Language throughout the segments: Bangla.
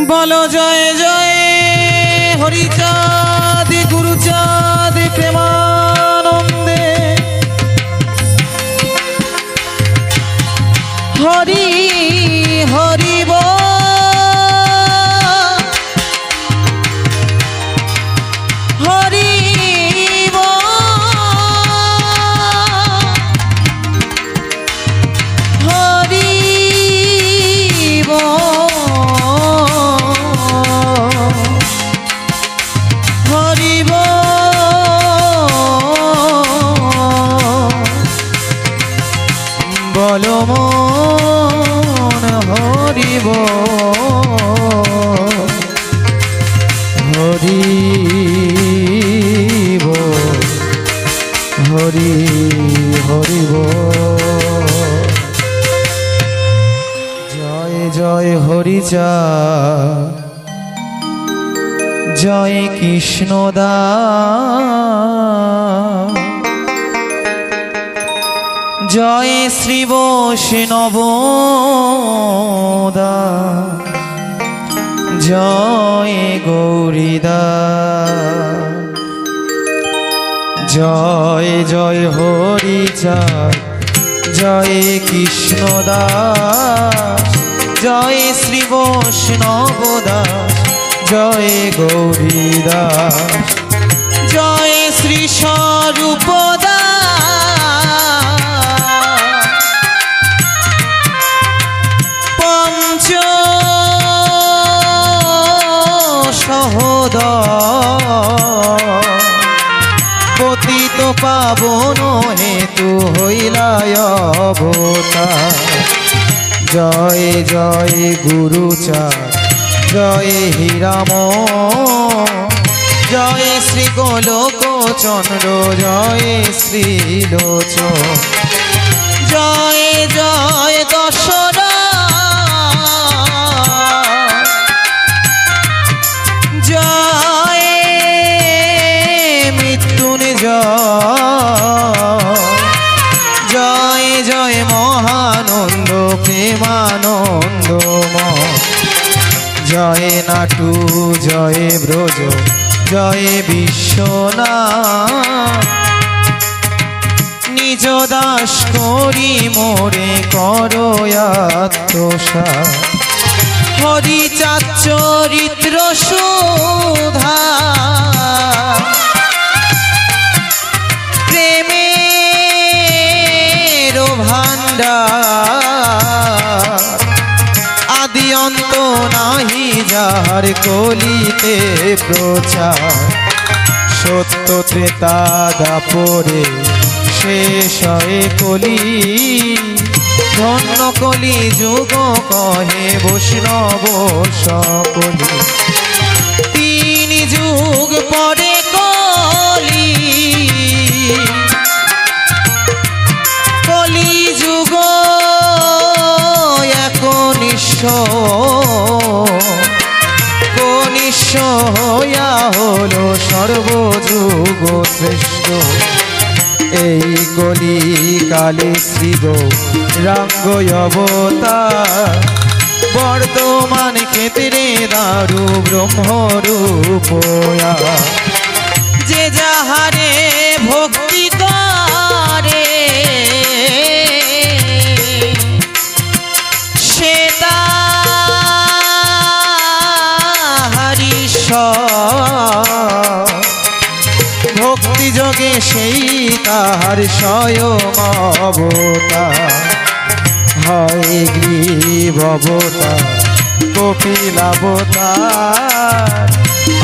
বলো জয় জয় হরিচাঁদ গুরুচাঁদ প্রেমানন্দে হরি হরি হরি বলো মন হরিব হরিব হরি হরিব জয় জয় হরিচাঁদ জয় কৃষ্ণদাস জয় শ্রী বৈষ্ণব জয় গৌরীদাস জয় জয় হরিচাঁদ জয় কৃষ্ণদাস জয় শ্রী বৈষ্ণব জয় গৌরীদাস জয় শ্রী স্বরূপদাস পতিত পাবন হেতু হইলায় অবতার জয় জয় গুরুচাঁদ জয় হীরাম জয় শ্রী গোলক চন্দ্র জয় শ্রীলোচন জয় জয় দশরা জয় জয় জয় মহানন্দ প্রেমানন্দময় জয় নাটু জয় ব্রজ জয় বিশ্বনাথ নিজ দাস করি মোরে করয়াত্মসাৎ হরিচাঁদ চরিত্র সুধা প্রেমের ভাণ্ডার আদি অন্ত নাহি যাহার কলিতে প্রচার সত্য ত্রেতা দাপরে শেষ হয়ে কলি ধন্য কলি যুগ কহে বৈষ্ণব সকলি তিন যুগ পরে কলি কলি যুগ কনিষ্ঠ হইয়া হলো সর্বযুগ শ্রেষ্ঠ এই কলি কালে শ্রী গৌরাঙ্গ অবতার বর্তমান ক্ষেত্রে দারু ব্রহ্মরূপয়া যে যাহারে ভক্তি করে সে তাহারি ভক্তি যোগে সেই তাহার স্বয়ং অবতার হয় গ্রীব অবতার কপিলাবতার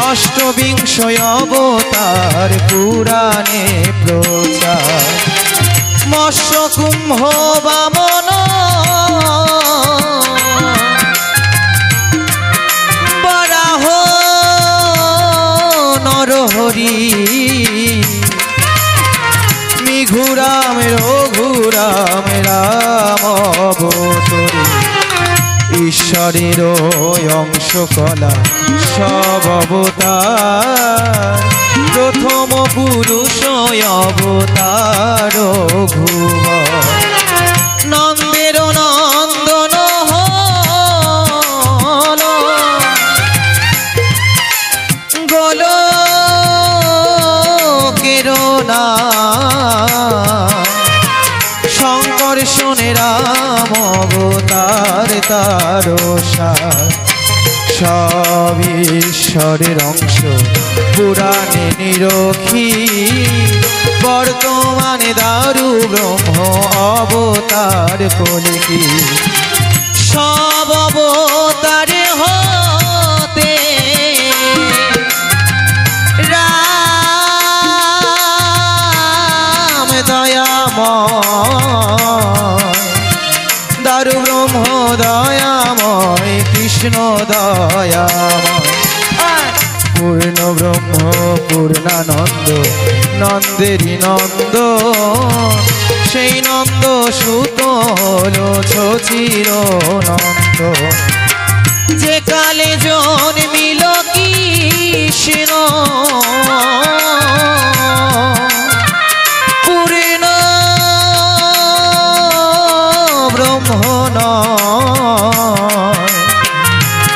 অষ্টবিংশ অবতার পুরাণে প্রচার মৎস্য কুম্ভ বামন বরাহ নরহরি মিঘুরাম রঘুরাম রাম অবতরী ঈশ্বরের অংশ কলা সব অবতার প্রথম পুরুষ অবতার ভুব নন্দের নন্দন হল তার সার। সব ঈশ্বরের অংশ পুরাণে নিরখী, বর্তমানে দারু ব্রহ্ম অবতার কলিকি। সব অবতারে হতে রাম দয়াময়, দারু ব্রহ্ম দয়াময়, কৃষ্ণ দয়াময়। পূর্ণ ব্রহ্ম পূর্ণানন্দ, নন্দেরই নন্দ, সেই নন্দ সুত হল শচীর নন্দ। যে কালে জন্মিল কৃষ্ণ পূর্ণ ব্রহ্ম নয়,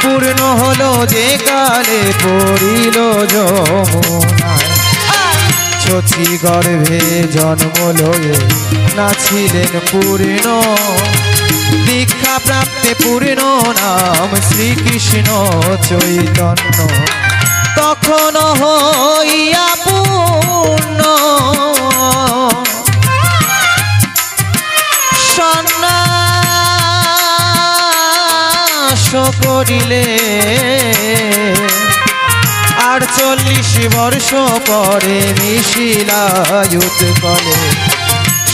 পূর্ণ হলো যে কালে পড়িল যমুনায়। শচী গর্ভে জন্ম লয়ে নাছিলেন পূর্ণ, দীক্ষা প্রাপ্তে পূর্ণ নাম শ্রীকৃষ্ণ চৈতন্য। তখন হইয়া পূর্ণ সন্ন্যাস করিলে, আর 40 বর্ষ পরে মিশিলায়ুত কলে।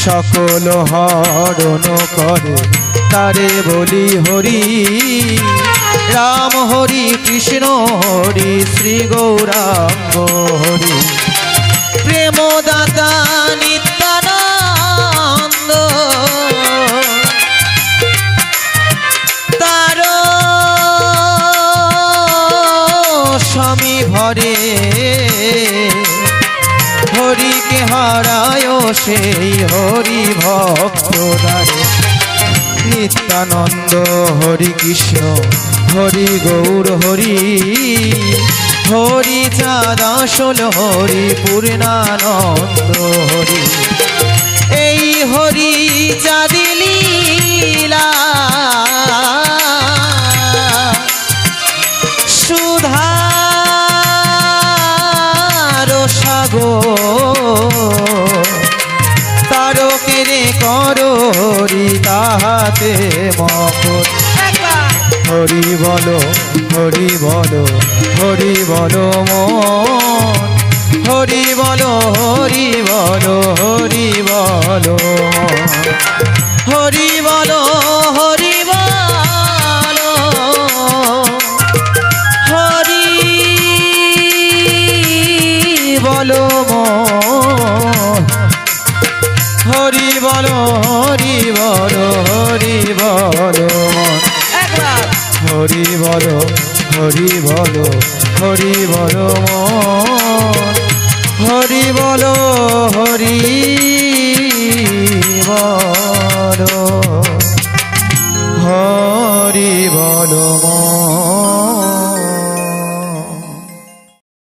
সকল হরণ করে তারে বলি হরি, রাম হরি কৃষ্ণ হরি শ্রী গৌরাঙ্গ হরি। প্রেমদাতা নিত্যানন্দ তার স্বামী ভরে, হরিকে হারায় সেই হরি ভক্ত দ্বারে। নিত্যানন্দ হরি কৃষ্ণ হরি গৌর হরি, হরি চাঁদ আসল হরি পূর্ণানন্দ হরি। এই হরি চাঁদি লীলা সুধার সাগর, তারকেরে করো হরি তাহাতে মকর। হরি বলো হরি বলো হরি বলো মন, হরি বলো হরি বলো হরি বলো মন। হরি বলো হরি বলো হরি বলো মন, হরি বলো হরি বলো হরি বলো মন। হরি বলো হরি বলো হরি বলো মন, হরি বলো হরি বলো হরি বলো মন।